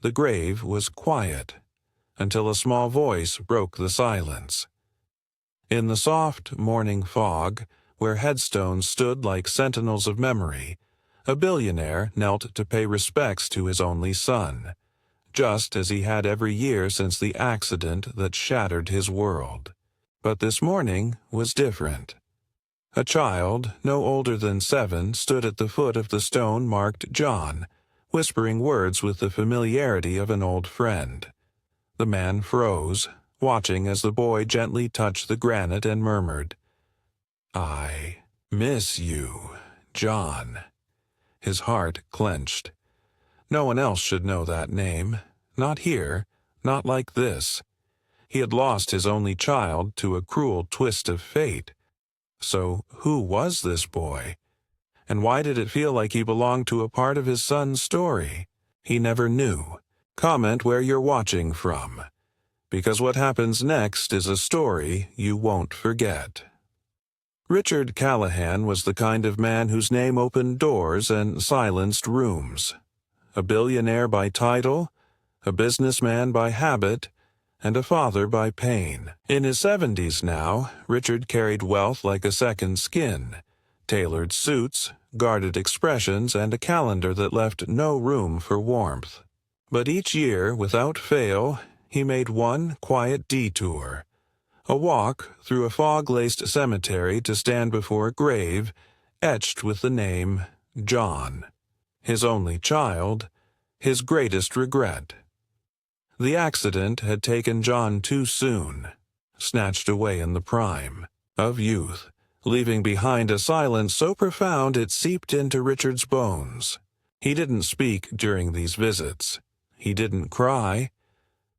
The grave was quiet, until a small voice broke the silence. In the soft morning fog, where headstones stood like sentinels of memory, a billionaire knelt to pay respects to his only son, just as he had every year since the accident that shattered his world. But this morning was different. A child, no older than 7, stood at the foot of the stone marked John, whispering words with the familiarity of an old friend. The man froze, watching as the boy gently touched the granite and murmured, "I miss you, John." His heart clenched. No one else should know that name. Not here, not like this. He had lost his only child to a cruel twist of fate. So who was this boy? And why did it feel like he belonged to a part of his son's story? He never knew. Comment where you're watching from, because what happens next is a story you won't forget. Richard Callahan was the kind of man whose name opened doors and silenced rooms. A billionaire by title, a businessman by habit, and a father by pain. In his 70s now, Richard carried wealth like a second skin, tailored suits, guarded expressions, and a calendar that left no room for warmth. But each year, without fail, he made one quiet detour, a walk through a fog-laced cemetery to stand before a grave etched with the name John, his only child, his greatest regret. The accident had taken John too soon, snatched away in the prime of youth, leaving behind a silence so profound it seeped into Richard's bones. He didn't speak during these visits. He didn't cry,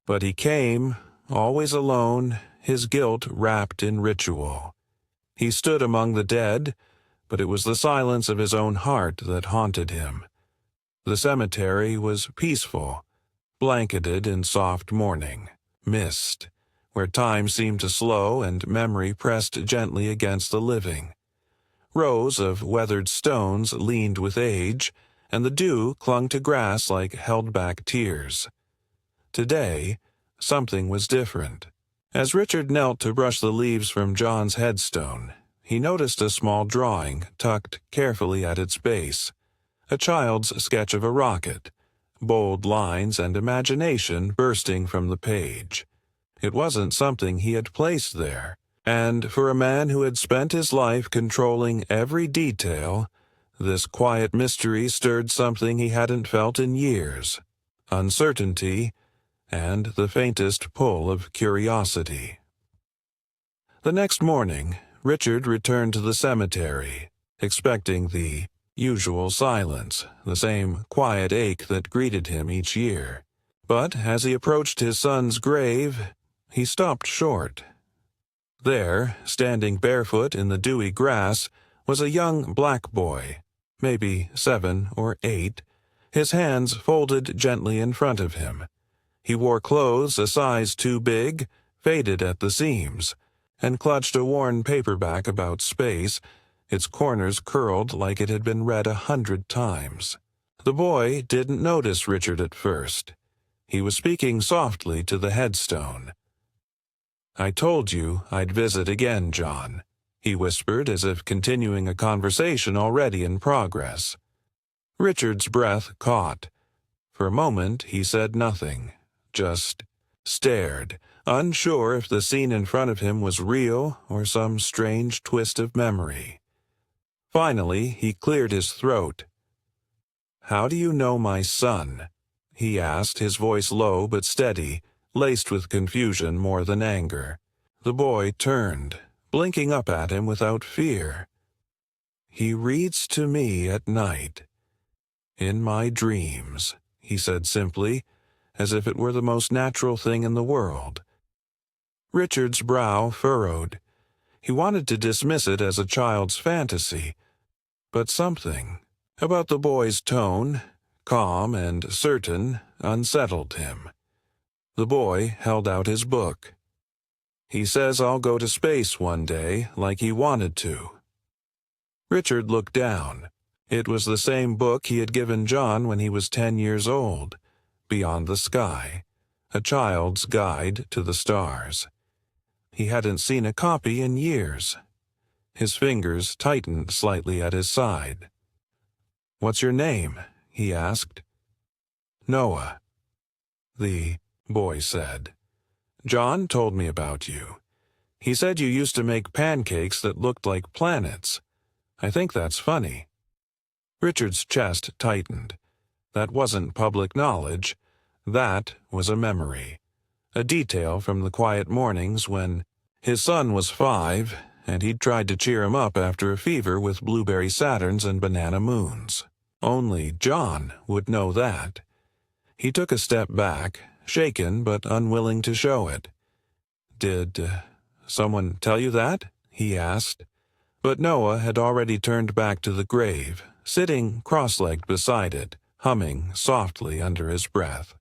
but he came, always alone, his guilt wrapped in ritual. He stood among the dead, but it was the silence of his own heart that haunted him. The cemetery was peaceful, blanketed in soft mourning, mist, where time seemed to slow and memory pressed gently against the living. Rows of weathered stones leaned with age, and the dew clung to grass like held-back tears. Today, something was different. As Richard knelt to brush the leaves from John's headstone, he noticed a small drawing tucked carefully at its base, a child's sketch of a rocket, bold lines and imagination bursting from the page. It wasn't something he had placed there, and for a man who had spent his life controlling every detail, this quiet mystery stirred something he hadn't felt in years: uncertainty and the faintest pull of curiosity. The next morning, Richard returned to the cemetery, expecting the usual silence, the same quiet ache that greeted him each year. But as he approached his son's grave, he stopped short. There, standing barefoot in the dewy grass, was a young black boy, maybe 7 or 8, his hands folded gently in front of him. He wore clothes a size too big, faded at the seams, and clutched a worn paperback about space, its corners curled like it had been read 100 times. The boy didn't notice Richard at first. He was speaking softly to the headstone. "I told you I'd visit again, John," he whispered, as if continuing a conversation already in progress. Richard's breath caught. For a moment he said nothing, just stared, unsure if the scene in front of him was real or some strange twist of memory. Finally, he cleared his throat. "How do you know my son?" he asked, his voice low but steady, laced with confusion more than anger. The boy turned, blinking up at him without fear. "He reads to me at night. In my dreams," he said simply, as if it were the most natural thing in the world. Richard's brow furrowed. He wanted to dismiss it as a child's fantasy, but something about the boy's tone, calm and certain, unsettled him. The boy held out his book. "He says I'll go to space one day, like he wanted to." Richard looked down. It was the same book he had given John when he was 10 years old, beyond the sky, a child's guide to the stars. He hadn't seen a copy in years. His fingers tightened slightly at his side. "What's your name?" he asked. "Noah," the boy said. "John told me about you. He said you used to make pancakes that looked like planets. I think that's funny." Richard's chest tightened. That wasn't public knowledge. That was a memory. A detail from the quiet mornings when his son was 5, and he'd tried to cheer him up after a fever with blueberry Saturns and banana moons. Only John would know that. He took a step back, shaken but unwilling to show it. "Did someone tell you that?" he asked. But Noah had already turned back to the grave, sitting cross-legged beside it, humming softly under his breath.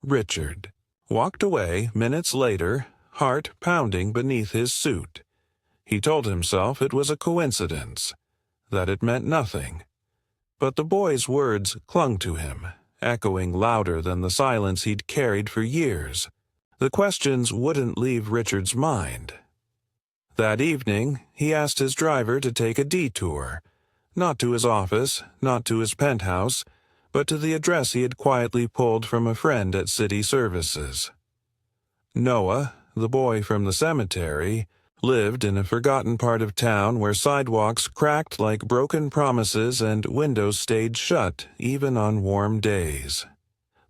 Richard walked away minutes later, heart pounding beneath his suit. He told himself it was a coincidence, that it meant nothing. But the boy's words clung to him, echoing louder than the silence he'd carried for years. The questions wouldn't leave Richard's mind. That evening, he asked his driver to take a detour, not to his office, not to his penthouse, but to the address he had quietly pulled from a friend at city services. Noah, the boy from the cemetery, lived in a forgotten part of town where sidewalks cracked like broken promises and windows stayed shut even on warm days.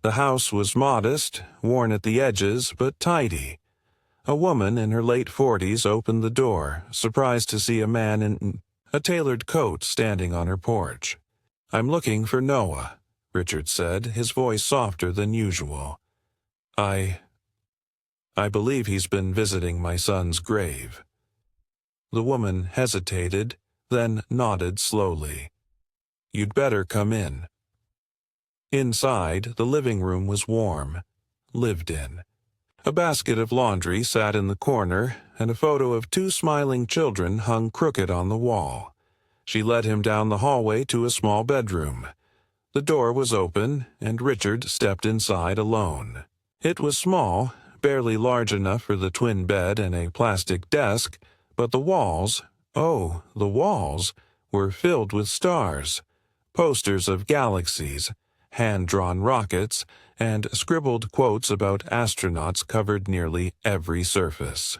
The house was modest, worn at the edges, but tidy. A woman in her late 40s opened the door, surprised to see a man in a tailored coat standing on her porch. "I'm looking for Noah," Richard said, his voice softer than usual. I believe he's been visiting my son's grave." The woman hesitated, then nodded slowly. "You'd better come in." Inside, the living room was warm, lived in. A basket of laundry sat in the corner, and a photo of 2 smiling children hung crooked on the wall. She led him down the hallway to a small bedroom. The door was open, and Richard stepped inside alone. It was small, barely large enough for the twin bed and a plastic desk, but the walls, oh, the walls, were filled with stars, posters of galaxies, hand-drawn rockets, and scribbled quotes about astronauts covered nearly every surface.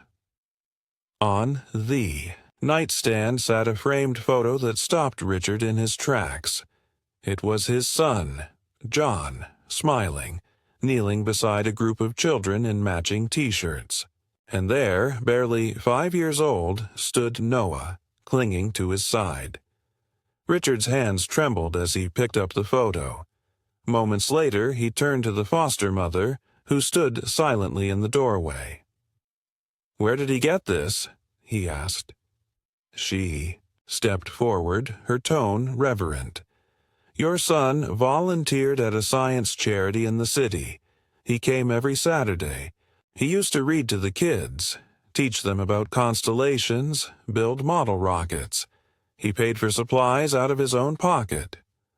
On the nightstand sat a framed photo that stopped Richard in his tracks. It was his son, John, smiling, kneeling beside a group of children in matching T-shirts. And there, barely 5 years old, stood Noah, clinging to his side. Richard's hands trembled as he picked up the photo. Moments later, he turned to the foster mother, who stood silently in the doorway. "Where did he get this?" he asked. She stepped forward, her tone reverent. "Your son volunteered at a science charity in the city. He came every Saturday. He used to read to the kids, teach them about constellations, build model rockets. He paid for supplies out of his own pocket.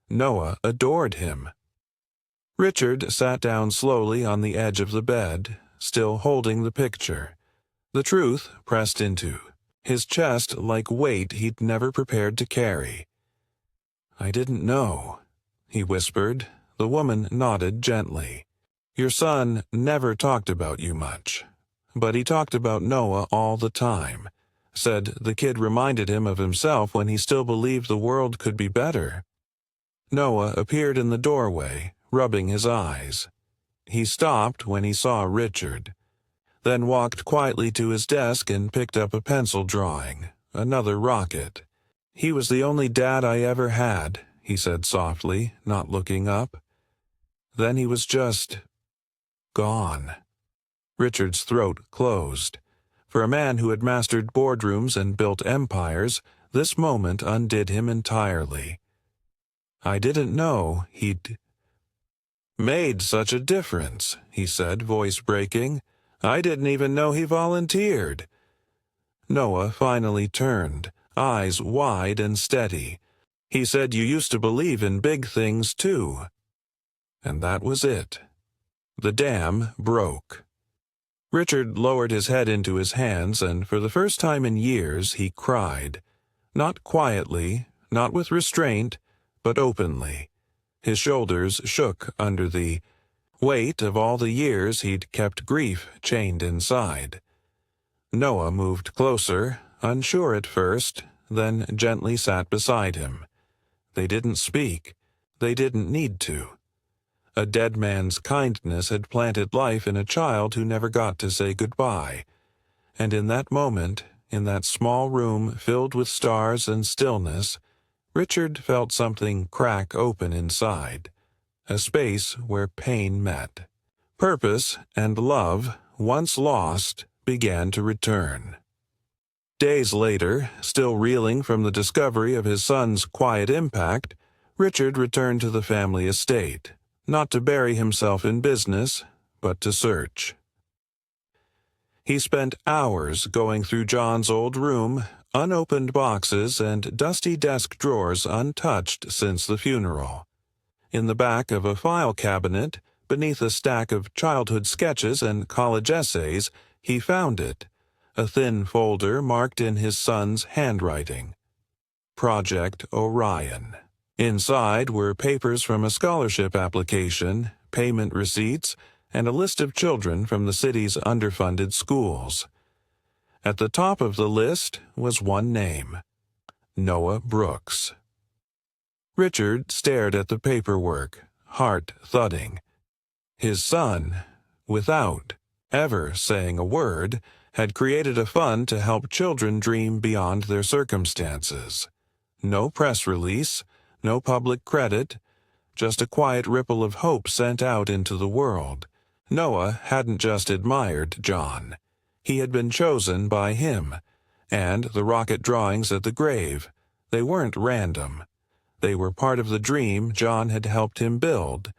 Noah adored him." Richard sat down slowly on the edge of the bed, still holding the picture. The truth pressed into his chest like weight he'd never prepared to carry. "I didn't know," he whispered. The woman nodded gently. "Your son never talked about you much, but he talked about Noah all the time. Said the kid reminded him of himself when he still believed the world could be better." Noah appeared in the doorway, rubbing his eyes. He stopped when he saw Richard, then walked quietly to his desk and picked up a pencil drawing, another rocket. "He was the only dad I ever had," he said softly, not looking up. Then he was just gone. Richard's throat closed. For a man who had mastered boardrooms and built empires, this moment undid him entirely. "I didn't know he'd made such a difference," he said, voice breaking. "I didn't even know he volunteered." Noah finally turned, eyes wide and steady. "He said you used to believe in big things, too." And that was it. The dam broke. Richard lowered his head into his hands, and for the first time in years he cried. Not quietly, not with restraint, but openly. His shoulders shook under the weight of all the years he'd kept grief chained inside. Noah moved closer, unsure at first, then gently sat beside him. They didn't speak. They didn't need to. A dead man's kindness had planted life in a child who never got to say goodbye. And in that moment, in that small room filled with stars and stillness, Richard felt something crack open inside, a space where pain met. Purpose and love, once lost, began to return. Days later, still reeling from the discovery of his son's quiet impact, Richard returned to the family estate, not to bury himself in business, but to search. He spent hours going through John's old room, unopened boxes and dusty desk drawers untouched since the funeral. In the back of a file cabinet, beneath a stack of childhood sketches and college essays, he found it, a thin folder marked in his son's handwriting. Project Orion. Inside were papers from a scholarship application, payment receipts, and a list of children from the city's underfunded schools. At the top of the list was one name: Noah Brooks. Richard stared at the paperwork, heart thudding. His son, without ever saying a word, had created a fund to help children dream beyond their circumstances. No press release, no public credit, just a quiet ripple of hope sent out into the world. Noah hadn't just admired John. He had been chosen by him. And the rocket drawings at the grave, they weren't random. They were part of the dream John had helped him build,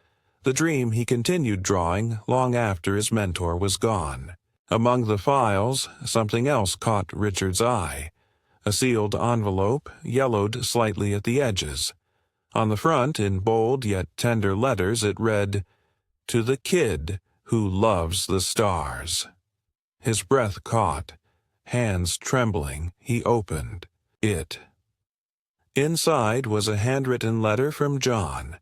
the dream he continued drawing long after his mentor was gone. Among the files, something else caught Richard's eye. A sealed envelope, yellowed slightly at the edges. On the front, in bold yet tender letters, it read, "To the kid who loves the stars." His breath caught. Hands trembling, he opened it. Inside was a handwritten letter from John.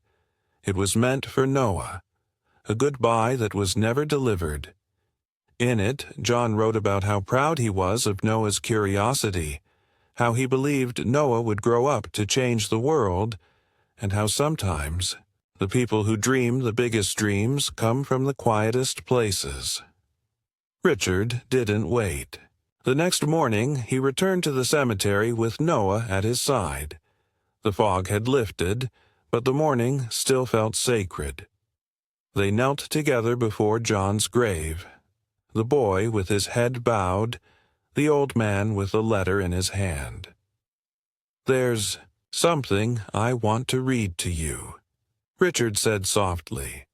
It was meant for Noah, a goodbye that was never delivered. In it, John wrote about how proud he was of Noah's curiosity, how he believed Noah would grow up to change the world, and how sometimes the people who dream the biggest dreams come from the quietest places. Richard didn't wait. The next morning, he returned to the cemetery with Noah at his side. The fog had lifted, but the morning still felt sacred. They knelt together before John's grave, the boy with his head bowed, the old man with the letter in his hand. "There's something I want to read to you," Richard said softly.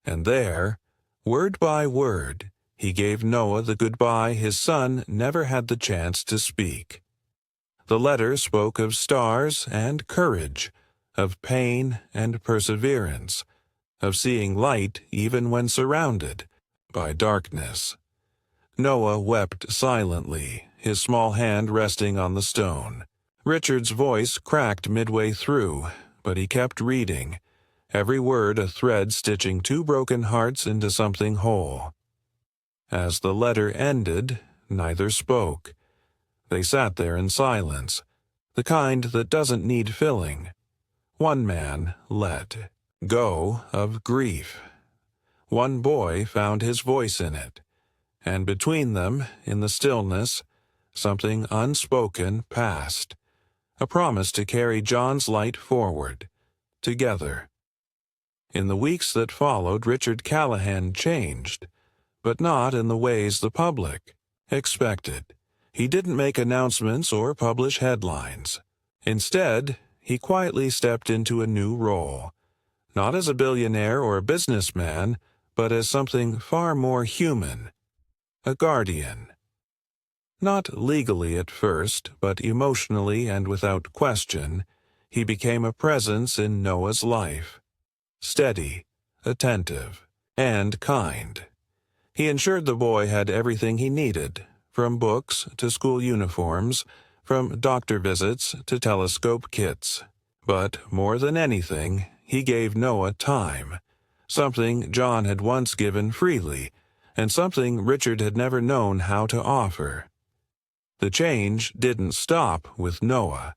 And there, word by word, he gave Noah the goodbye his son never had the chance to speak. The letter spoke of stars and courage, of pain and perseverance, of seeing light even when surrounded by darkness. Noah wept silently, his small hand resting on the stone. Richard's voice cracked midway through, but he kept reading, every word a thread stitching two broken hearts into something whole. As the letter ended, neither spoke. They sat there in silence, the kind that doesn't need filling. One man let go of grief. One boy found his voice in it, and between them, in the stillness, something unspoken passed, a promise to carry John's light forward, together. In the weeks that followed, Richard Callahan changed, but not in the ways the public expected. He didn't make announcements or publish headlines. Instead, he quietly stepped into a new role, not as a billionaire or a businessman, but as something far more human, a guardian. Not legally at first, but emotionally and without question, he became a presence in Noah's life. Steady, attentive, and kind. He ensured the boy had everything he needed, from books to school uniforms, from doctor visits to telescope kits. But more than anything, he gave Noah time, something John had once given freely, and something Richard had never known how to offer. The change didn't stop with Noah.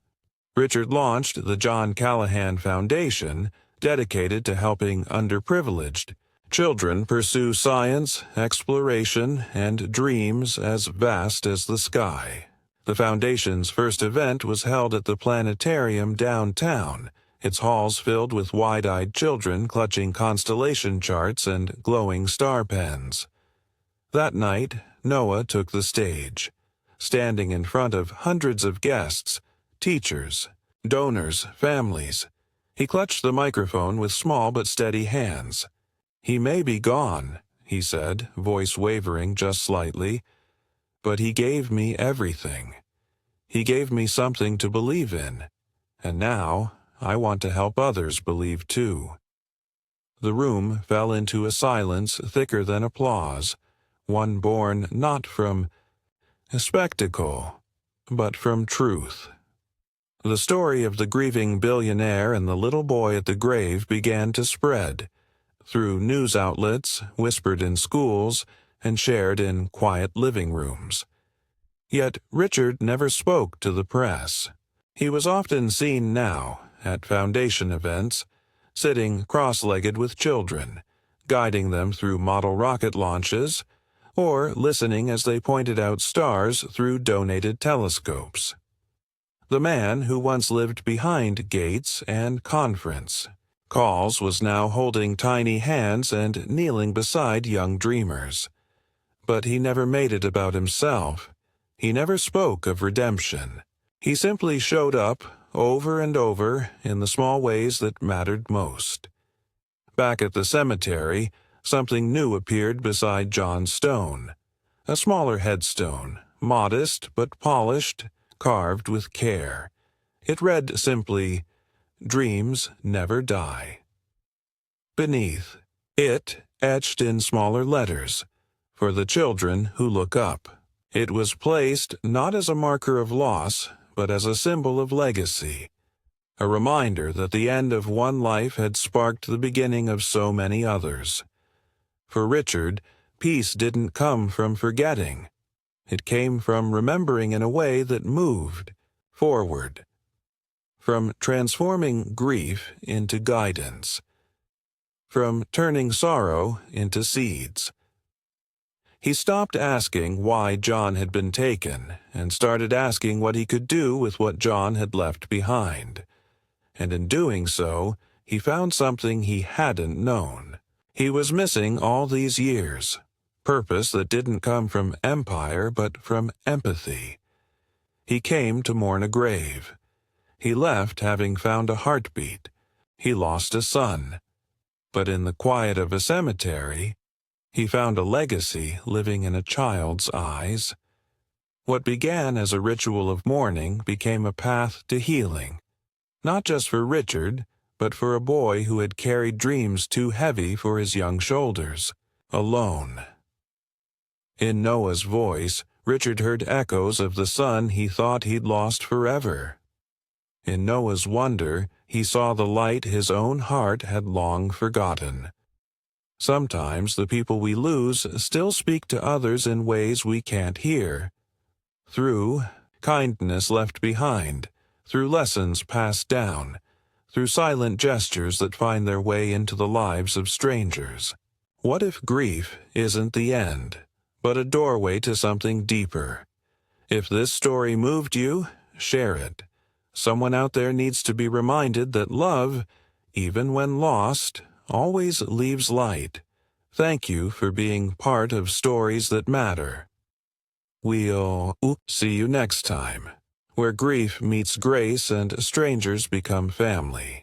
Richard launched the John Callahan Foundation, dedicated to helping underprivileged children pursue science, exploration, and dreams as vast as the sky. The Foundation's first event was held at the planetarium downtown, its halls filled with wide-eyed children clutching constellation charts and glowing star pens. That night, Noah took the stage, standing in front of hundreds of guests, teachers, donors, families. He clutched the microphone with small but steady hands. "He may be gone," he said, voice wavering just slightly, "but he gave me everything. He gave me something to believe in, and now I want to help others believe too." The room fell into a silence thicker than applause, one born not from a spectacle, but from truth. The story of the grieving billionaire and the little boy at the grave began to spread, through news outlets, whispered in schools, and shared in quiet living rooms. Yet Richard never spoke to the press. He was often seen now, at Foundation events, sitting cross-legged with children, guiding them through model rocket launches, or listening as they pointed out stars through donated telescopes. The man who once lived behind gates and conference calls was now holding tiny hands and kneeling beside young dreamers. But he never made it about himself. He never spoke of redemption. He simply showed up, over and over, in the small ways that mattered most. Back at the cemetery, something new appeared beside John's stone. A smaller headstone, modest but polished, carved with care. It read simply, "Dreams never die." Beneath, it etched in smaller letters, "For the children who look up." It was placed not as a marker of loss, but as a symbol of legacy, a reminder that the end of one life had sparked the beginning of so many others. For Richard, peace didn't come from forgetting. It came from remembering in a way that moved forward, from transforming grief into guidance, from turning sorrow into seeds. He stopped asking why John had been taken and started asking what he could do with what John had left behind. And in doing so, he found something he hadn't known. He was missing all these years, purpose that didn't come from empire but from empathy. He came to mourn a grave. He left having found a heartbeat. He lost a son. But in the quiet of a cemetery, he found a legacy living in a child's eyes. What began as a ritual of mourning became a path to healing, not just for Richard, but for a boy who had carried dreams too heavy for his young shoulders, alone. In Noah's voice, Richard heard echoes of the son he thought he'd lost forever. In Noah's wonder, he saw the light his own heart had long forgotten. Sometimes the people we lose still speak to others in ways we can't hear. Through kindness left behind, through lessons passed down, through silent gestures that find their way into the lives of strangers. What if grief isn't the end, but a doorway to something deeper? If this story moved you, share it. Someone out there needs to be reminded that love, even when lost, always leaves light. Thank you for being part of Stories That Matter. We'll see you next time, where grief meets grace and strangers become family.